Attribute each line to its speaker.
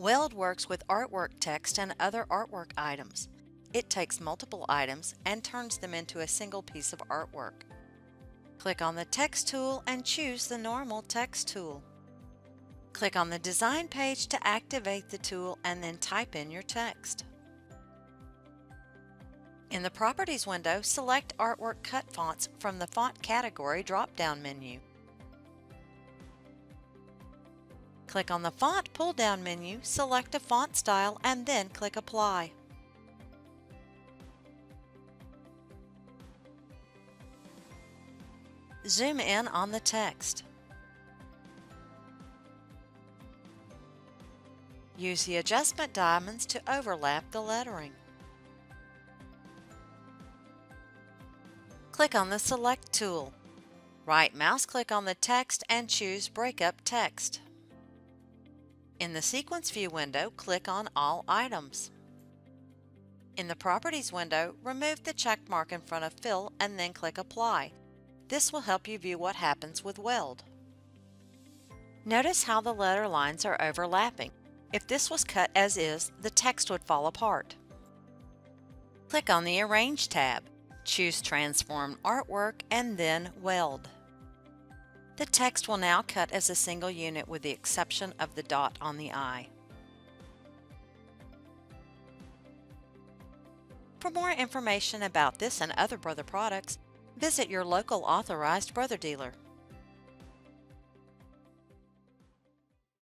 Speaker 1: Weld works with artwork text and other artwork items. It takes multiple items and turns them into a single piece of artwork. Click on the Text tool and choose the normal text tool. Click on the Design page to activate the tool and then type in your text. In the Properties window, select Artwork Cut Fonts from the Font category drop-down menu. Click on the Font pull-down menu, select a font style, and then click Apply. Zoom in on the text. Use the adjustment diamonds to overlap the lettering. Click on the Select tool. Right mouse click on the text and choose Break Up Text. In the Sequence View window, click on All Items. In the Properties window, remove the check mark in front of Fill and then click Apply. This will help you view what happens with Weld. Notice how the letter lines are overlapping. If this was cut as is, the text would fall apart. Click on the Arrange tab. Choose Transform Artwork and then Weld. The text will now cut as a single unit with the exception of the dot on the eye. For more information about this and other Brother products, visit your local authorized Brother dealer.